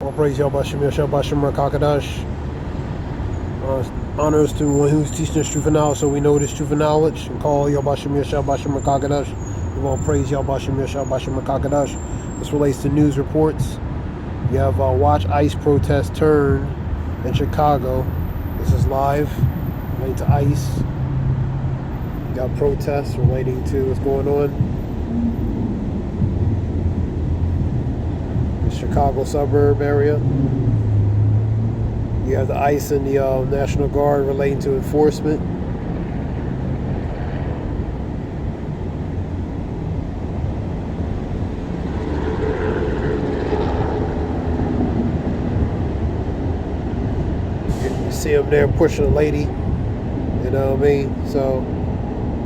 All praise Yahweh Shem Yahshua Bashem Rakakadash. Honors to one who's teaching us truth and knowledge, so we know this truth and knowledge, and call Yahweh Shem Yahshua Bashem Rakakadash. We all praise Yahweh Shem Yahshua Bashem Rakakadash. This relates to news reports. You have watch ICE protest turn in Chicago. This is live related to ICE. You got protests relating to what's going on. Chicago suburb area. You have the ICE and the National Guard relating to enforcement. You see them there pushing a lady, you know what I mean? So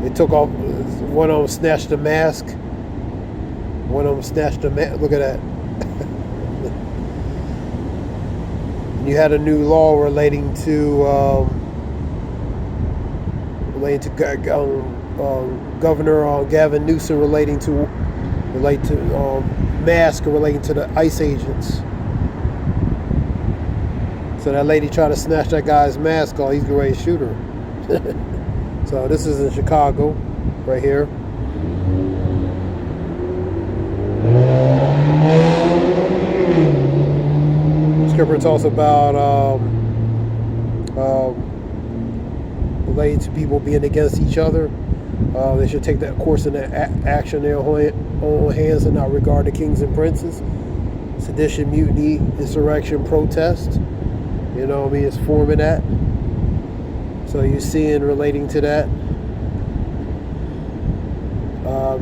they took off, one of them snatched the mask. One of them snatched the mask, look at that. You had a new law relating to Governor Gavin Newsom relate to masks relating to the ICE agents. So that lady tried to snatch that guy's mask off. He's ready to shoot her. So this is in Chicago, right here. Scripture talks about relating to people being against each other. They should take that course in action in their own hands and not regard the kings and princes. Sedition, mutiny, insurrection, protest. You know what I mean? It's forming that. So you're seeing relating to that.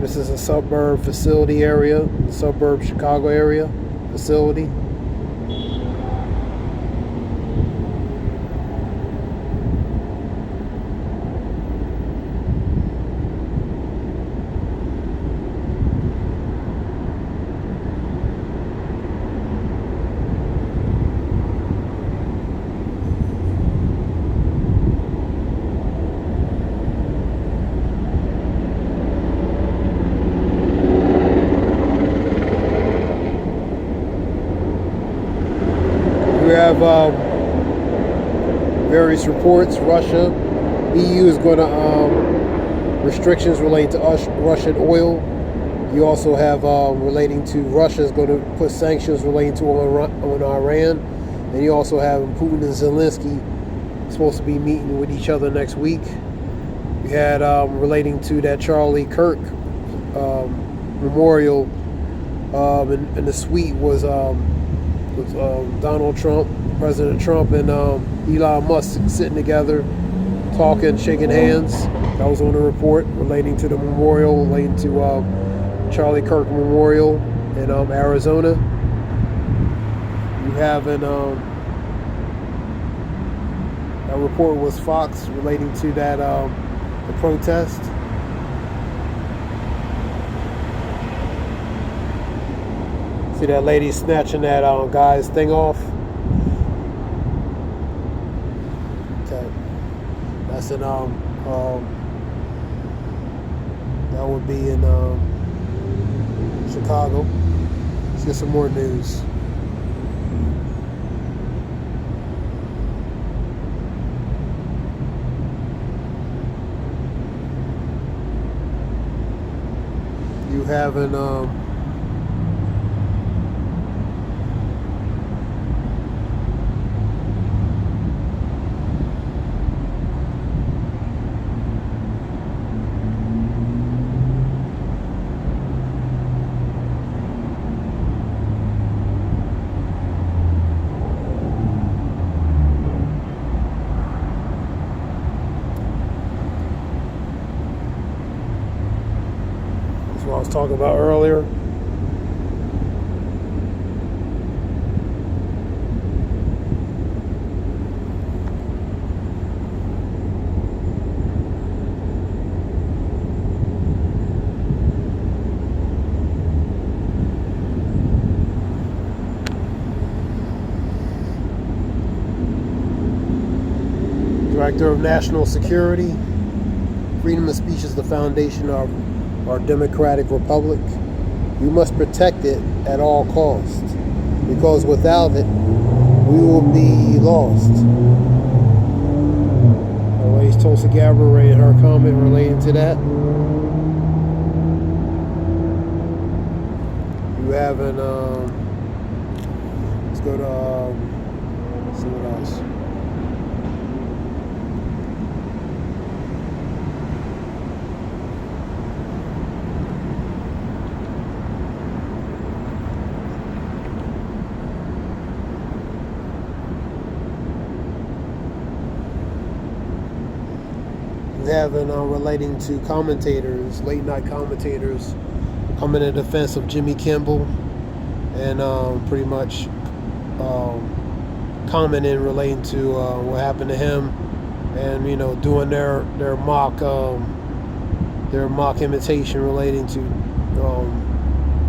This is a suburb facility area, suburb Chicago area facility. We have various reports. Russia, EU is going to restrictions relating to Russian oil. You also have relating to Russia is going to put sanctions relating to on Iran, and you also have Putin and Zelensky supposed to be meeting with each other next week. We had relating to that Charlie Kirk memorial, and the suite was Donald Trump, President Trump, and Elon Musk sitting together, talking, shaking hands. That was on the report relating to the memorial, relating to Charlie Kirk Memorial in Arizona. You have that report was Fox relating to that the protest. See that lady snatching that guy's thing off? Okay. That's in that would be in Chicago. Let's get some more news. You have an what I was talking about earlier. Director of National Security. Freedom of speech is the foundation of our democratic republic. You must protect it at all costs. because without it, we will be lost. Always Tulsa Gabbard rated her comment relating to that. You haven't, let's go to, see what else. Having relating to commentators, late night commentators, coming in defense of Jimmy Kimmel, and pretty much commenting relating to what happened to him, and doing their mock imitation relating to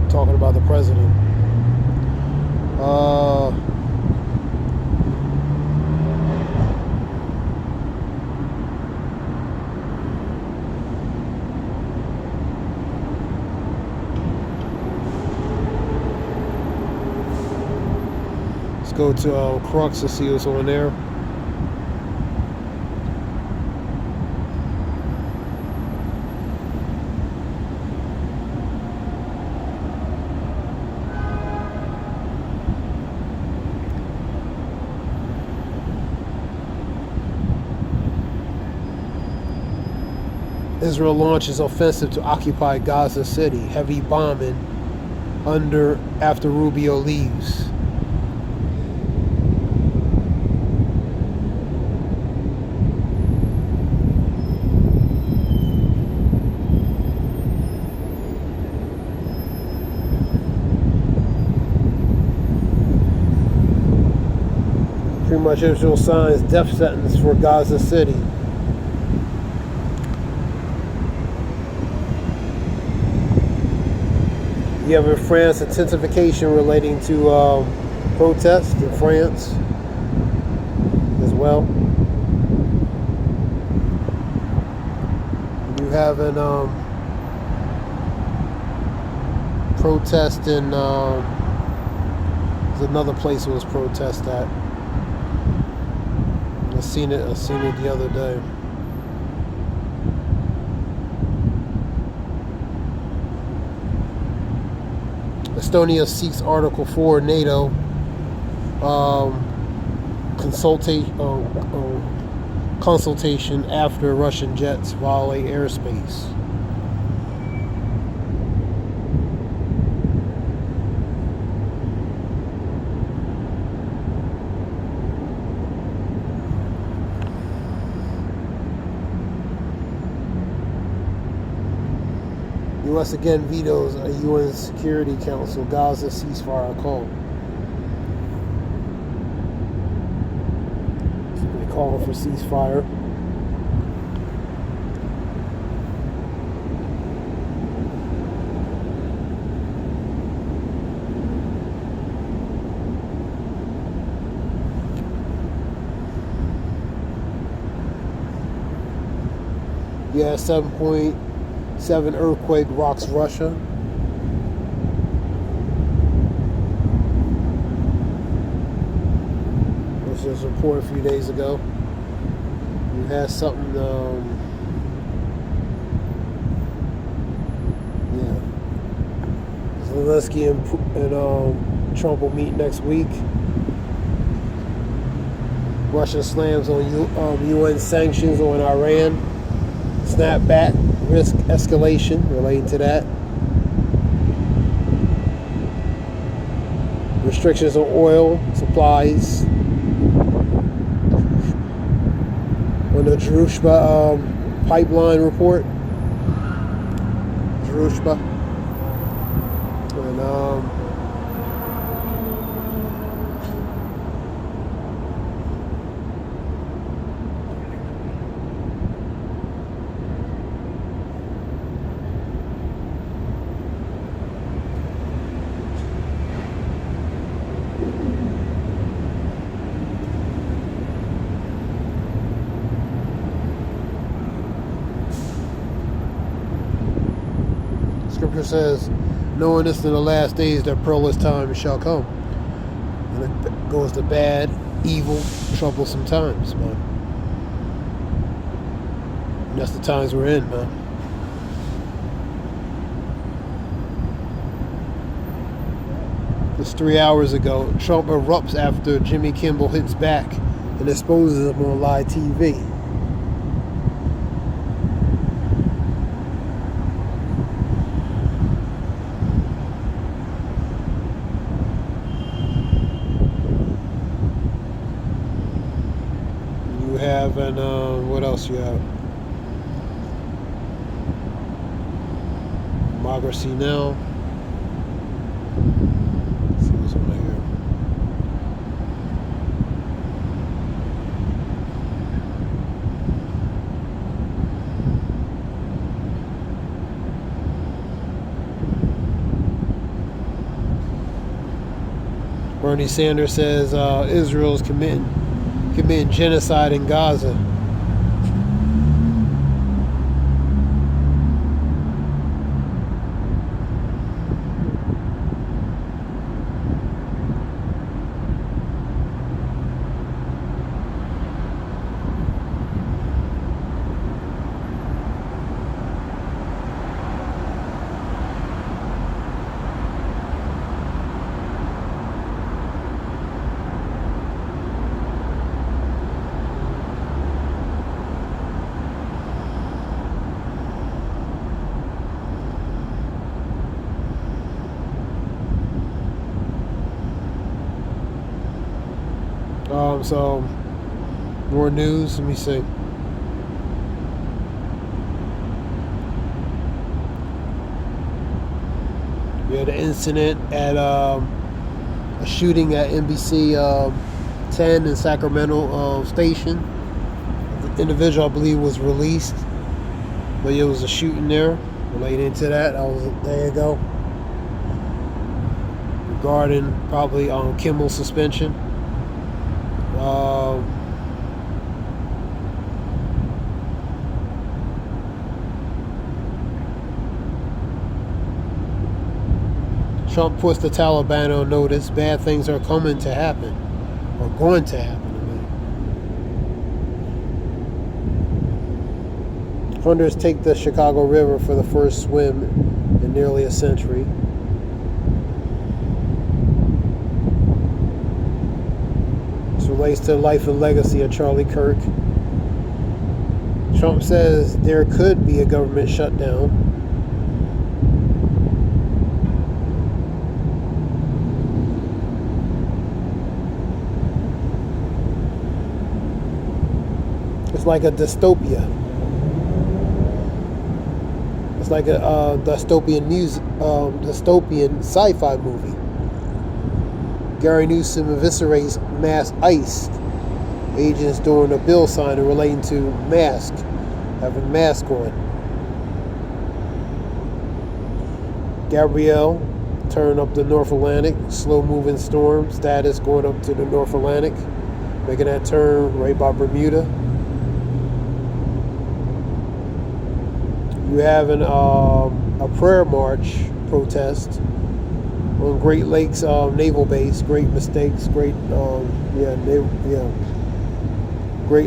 talking about the president. Go to Crux to see what's on there. Israel launches offensive to occupy Gaza City. Heavy bombing after Rubio leaves. Pretty much Israel signs death sentence for Gaza City. You have in France intensification relating to protests in France as well. You have an protest in there's another place it was protest at. I seen it the other day. Estonia seeks Article 4 NATO consultation after Russian jets violate airspace. U.S. again vetoes a UN Security Council Gaza ceasefire call. So they call for ceasefire. Yeah, 7.7 earthquake rocks Russia. This was reported a few days ago. You had something, Zelensky and Trump will meet next week. Russia slams on UN sanctions on Iran. Snapback, risk escalation relating to that. Restrictions on oil supplies. On the Druzhba pipeline report. Druzhba. And Scripture says, knowing this in the last days that perilous time shall come. when it goes to bad, evil, troublesome times, man. And that's the times we're in, man. Just 3 hours ago, Trump erupts after Jimmy Kimmel hits back and exposes him on live TV. You have, and what else you have? Democracy Now! Bernie Sanders says Israel's committing genocide in Gaza. So more news. Let me see. We had an incident at a shooting at NBC 10 in Sacramento Station. The individual, I believe, was released, but it was a shooting there. Related to that, there you go. Regarding probably Kimmel's suspension. Trump puts the Taliban on notice. Bad things are coming to happen, or going to happen. Hunters take the Chicago River for the first swim in nearly a century. Relates to the life and legacy of Charlie Kirk. Trump says there could be a government shutdown. It's like a dystopia. It's like a dystopian sci-fi movie. Gary Newsom eviscerates mass ICE agents during a bill signing relating to having mask on. Gabrielle turn up the North Atlantic, slow-moving storm status going up to the North Atlantic, making that turn right by Bermuda. You having a prayer march protest on Great Lakes Naval Base. Great mistakes. Great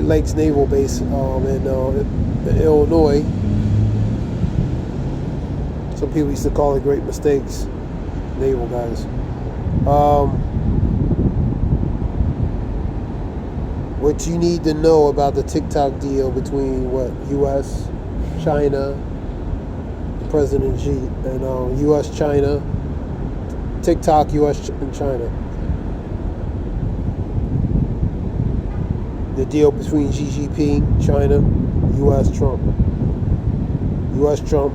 Lakes Naval Base in Illinois. Some people used to call it Great Mistakes. Naval guys. What you need to know about the TikTok deal between U.S., China, President Xi, and U.S., China. TikTok, U.S. and China. The deal between Xi Jinping, China, U.S. Trump,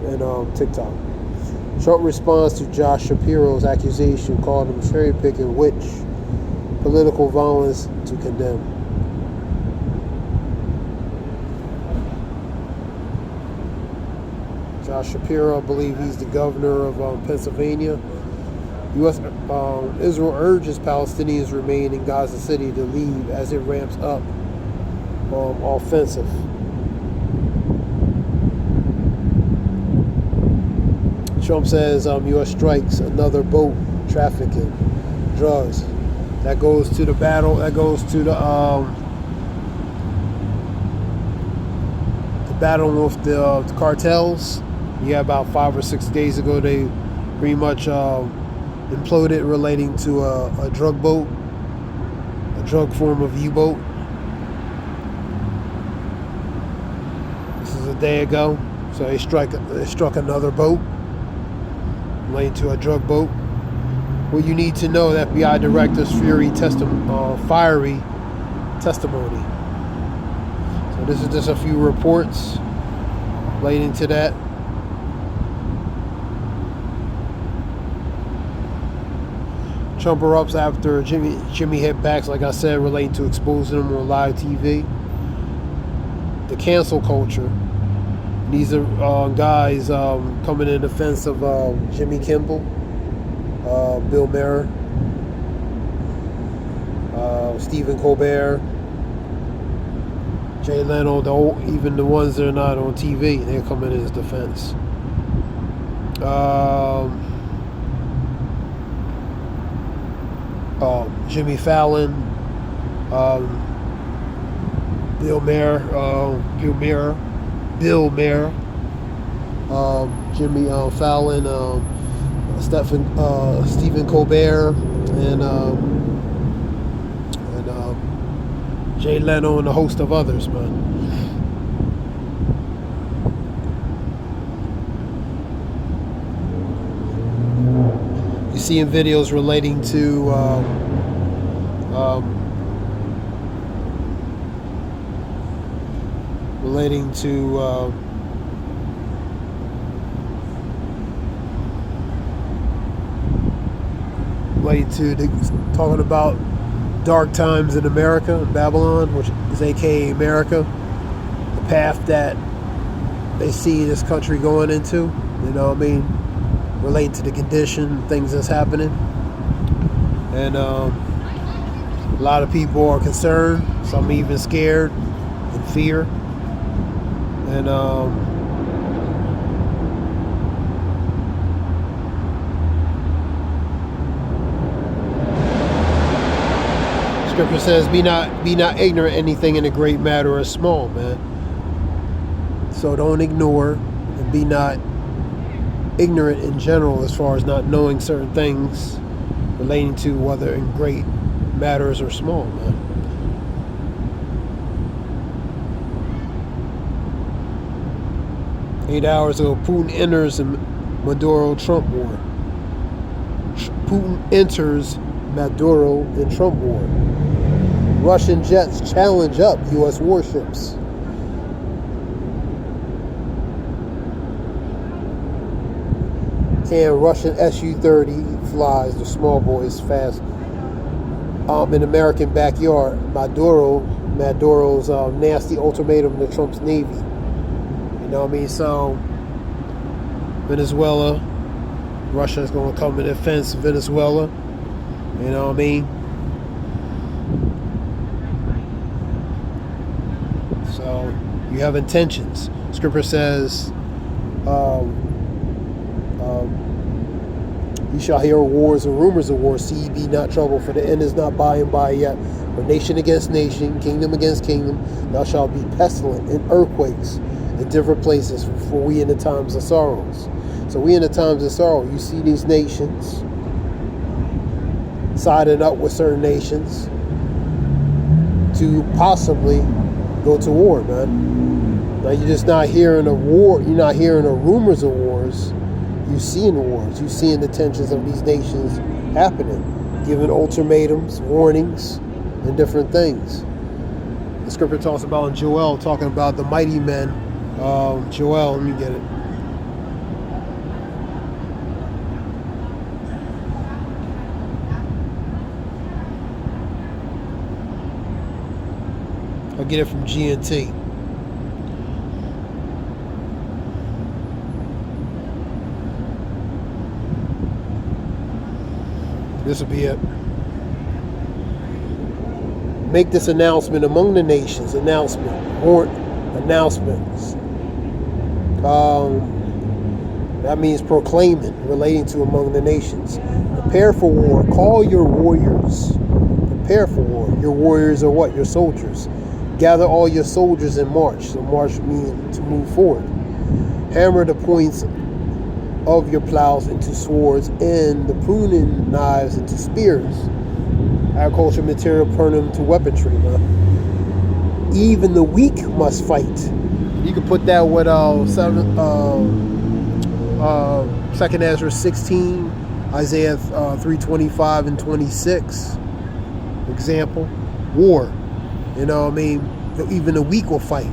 and TikTok. Trump responds to Josh Shapiro's accusation, called him cherry picking, which political violence to condemn. Josh Shapiro, I believe he's the governor of Pennsylvania. Israel urges Palestinians remain in Gaza City to leave as it ramps up offensive. Trump says U.S. strikes another boat trafficking drugs. That goes to the battle. That goes to the battle with the cartels. Yeah, about 5 or 6 days ago, they pretty much imploded relating to a drug boat, a drug form of U-boat. This is a day ago. So they struck another boat relating to a drug boat. What you need to know, the FBI Director's fiery testimony. So this is just a few reports relating to that. Trump erupts after Jimmy hit backs, like I said, relating to exposing him on live TV. The cancel culture. These are guys coming in defense of Jimmy Kimmel, Bill Maher, Stephen Colbert, Jay Leno, even the ones that are not on TV, they're coming in his defense. Jimmy Fallon, Bill Maher, Jimmy Fallon, Stephen Colbert, and Jay Leno, and a host of others, man. You see in videos relating to talking about dark times in America, in Babylon, which is aka America, the path that they see this country going into, you know what I mean, relating to the condition, things that's happening. And a lot of people are concerned, some even scared and fear. And Scripture says, be not ignorant anything in a great matter or small, man. So don't ignore, and be not ignorant in general as far as not knowing certain things relating to whether in great matters or small, man. Eight hours ago, Putin enters Maduro-Trump war. Putin enters Maduro and Trump war. Russian jets challenge up U.S. warships. And Russian Su-30 flies, the small boys, fast in American backyard. Maduro's nasty ultimatum to Trump's Navy. You know what I mean? So, Venezuela, Russia's going to come in defense of Venezuela. You know what I mean? So, you have intentions. Scripture says, you shall hear wars and rumors of wars. See ye be not troubled, for the end is not by and by yet. For nation against nation, kingdom against kingdom, thou shalt be pestilent, and earthquakes in different places, for we in the times of sorrows. So we in the times of sorrow, you see these nations siding up with certain nations to possibly go to war, man. Now you're just not hearing of war, you're not hearing of rumors of wars. You're seeing wars, you're seeing the tensions of these nations happening, giving ultimatums, warnings, and different things. The scripture talks about in Joel, talking about the mighty men. Joel, let me get it. I'll get it from GNT. This will be it. Make this announcement among the nations. Announcements. That means proclaiming, relating to among the nations. Prepare for war. Call your warriors. prepare for war. Your warriors are what? Your soldiers. Gather all your soldiers and march. So march means to move forward. Hammer the points of your plows into swords and the pruning knives into spears. Agriculture material, turn them to weaponry. Even the weak must fight. You can put that with 2nd Ezra 16, Isaiah 3:25 and 26. Example, war. You know what I mean? Even the weak will fight.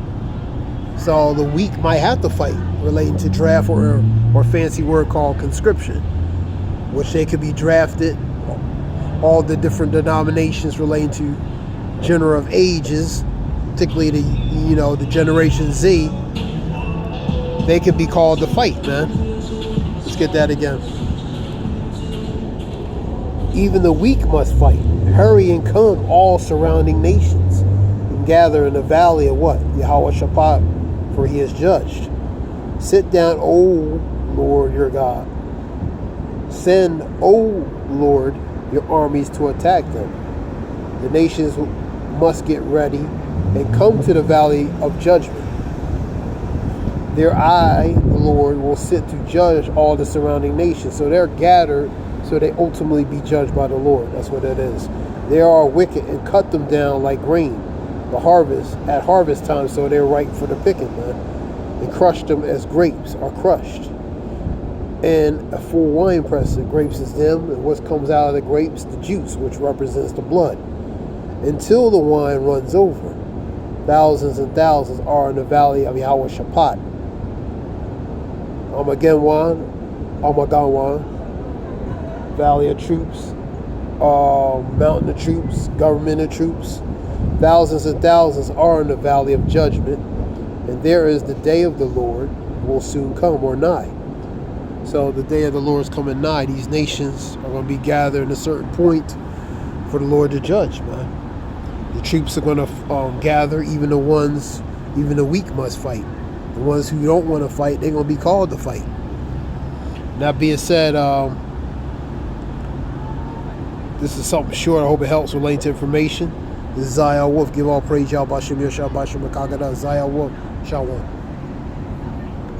So the weak might have to fight, relating to draft or fancy word called conscription, which they could be drafted. All the different denominations relating to gender of ages, particularly the Generation Z, they could be called to fight, man. Let's get that again. Even the weak must fight. Hurry and come, all surrounding nations, and gather in the valley of what? Yahweh Shabbat, for he is judged. Sit down, O Lord your God. Send, O Lord, your armies to attack them. The nations must get ready and come to the valley of judgment. There I, the Lord, will sit to judge all the surrounding nations. So they're gathered so they ultimately be judged by the Lord. That's what it is. They are wicked and cut them down like grain. The harvest, at harvest time, so they're ripe for the picking, man. And crush them as grapes are crushed. And a full wine press, the grapes is them, and what comes out of the grapes, the juice, which represents the blood. Until the wine runs over. Thousands and thousands are in the valley of Yahweh Shabbat. Armageddon, valley of troops, mountain of troops, government of troops. Thousands and thousands are in the valley of judgment, and there is the day of the Lord will soon come or nigh. So the day of the Lord is coming nigh. These nations are going to be gathered at a certain point for the Lord to judge, man. The troops are going to gather. Even the weak must fight. The ones who don't want to fight, they're going to be called to fight. That being said, this is something short. I hope it helps relating to information. This is Zaya Wolf. Give all praise, Yahweh Bashem, Yeshua Bashem, Makagada, Zaya Wolf, Shalom.